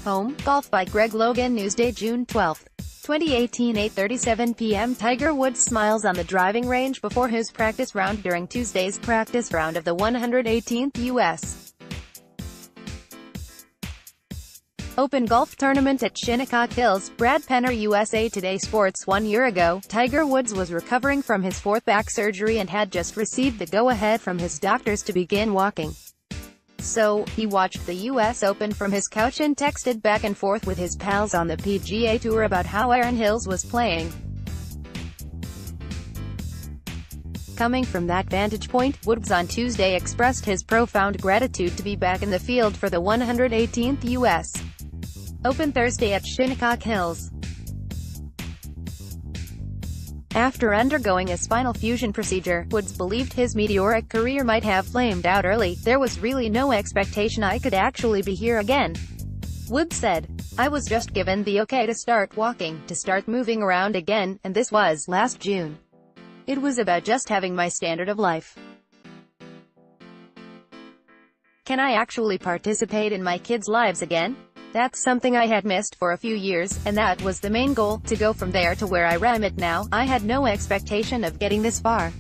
Home, golf by Greg Logan. Newsday, June 12, 2018, 8:37 p.m. Tiger Woods smiles on the driving range before his practice round during Tuesday's practice round of the 118th U.S. Open golf tournament at Shinnecock Hills. Brad Penner, USA Today Sports. 1 year ago, Tiger Woods was recovering from his fourth back surgery and had just received the go-ahead from his doctors to begin walking. So, he watched the U.S. Open from his couch and texted back and forth with his pals on the PGA Tour about how Erin H was playing. Coming from that vantage point, Woods on Tuesday expressed his profound gratitude to be back in the field for the 118th U.S. Open Thursday at Shinnecock Hills. After undergoing a spinal fusion procedure, Woods believed his meteoric career might have flamed out early. There was really no expectation I could actually be here again. Woods said, "I was just given the okay to start walking, to start moving around again, and this was last June. It was about just having my standard of life. Can I actually participate in my kids' lives again? That's something I had missed for a few years, and that was the main goal, to go from there to where I am at now. I had no expectation of getting this far.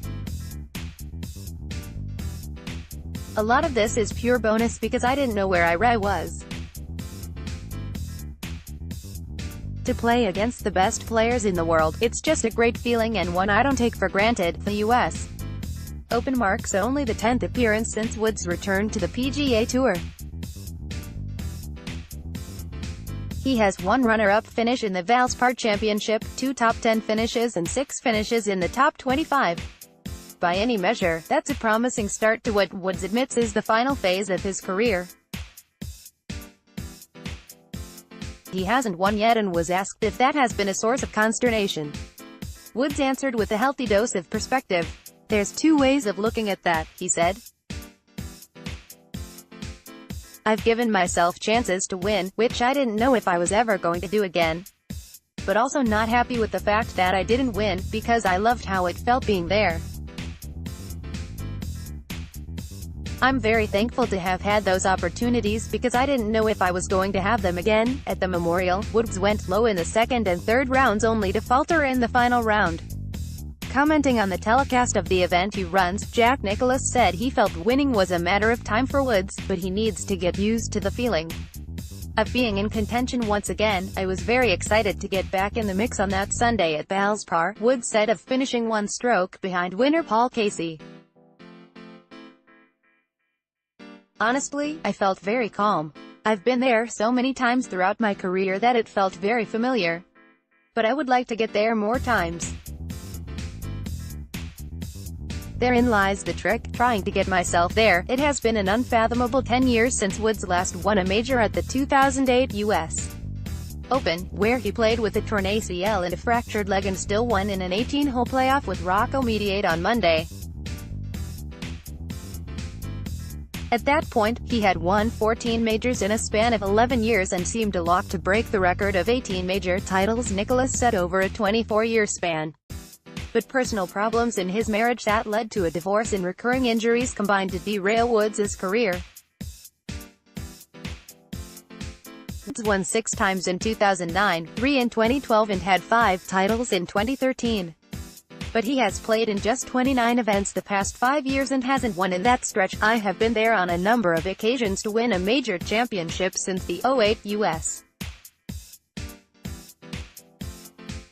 A lot of this is pure bonus because I didn't know where I was. To play against the best players in the world, it's just a great feeling and one I don't take for granted." The U.S. Open marks only the 10th appearance since Woods returned to the PGA Tour. He has one runner-up finish in the Valspar Championship, 2 top 10 finishes and 6 finishes in the top 25. By any measure, that's a promising start to what Woods admits is the final phase of his career. He hasn't won yet and was asked if that has been a source of consternation. Woods answered with a healthy dose of perspective. "There's 2 ways of looking at that," he said. "I've given myself chances to win, which I didn't know if I was ever going to do again. But also not happy with the fact that I didn't win, because I loved how it felt being there. I'm very thankful to have had those opportunities because I didn't know if I was going to have them again." At the Memorial, Woods went low in the second and third rounds only to falter in the final round. Commenting on the telecast of the event he runs, Jack Nicklaus said he felt winning was a matter of time for Woods, but he needs to get used to the feeling of being in contention once again. "I was very excited to get back in the mix on that Sunday at Valspar," Woods said of finishing 1 stroke behind winner Paul Casey. "Honestly, I felt very calm. I've been there so many times throughout my career that it felt very familiar. But I would like to get there more times. Therein lies the trick, trying to get myself there." It has been an unfathomable 10 years since Woods last won a major at the 2008 U.S. Open, where he played with a torn ACL and a fractured leg and still won in an 18-hole playoff with Rocco Mediate on Monday. At that point, he had won 14 majors in a span of 11 years and seemed a lock to break the record of 18 major titles Nicklaus set over a 24-year span. But personal problems in his marriage that led to a divorce and recurring injuries combined to derail Woods' career. Woods won 6 times in 2009, 3 in 2012 and had 5 titles in 2013. But he has played in just 29 events the past 5 years and hasn't won in that stretch. "I have been there on a number of occasions to win a major championship since the '08 U.S.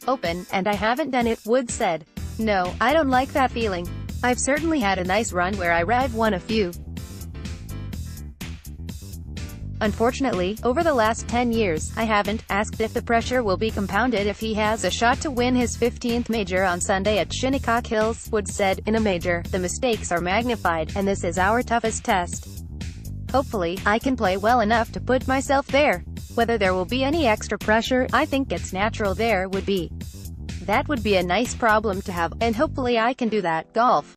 Open, and I haven't done it," Woods said. "No, I don't like that feeling. I've certainly had a nice run where I've won a few. Unfortunately, over the last 10 years, I haven't." Asked if the pressure will be compounded if he has a shot to win his 15th major on Sunday at Shinnecock Hills, Woods said, "In a major, the mistakes are magnified, and this is our toughest test. Hopefully, I can play well enough to put myself there. Whether there will be any extra pressure, I think it's natural there would be. That would be a nice problem to have, and hopefully I can do that." Golf.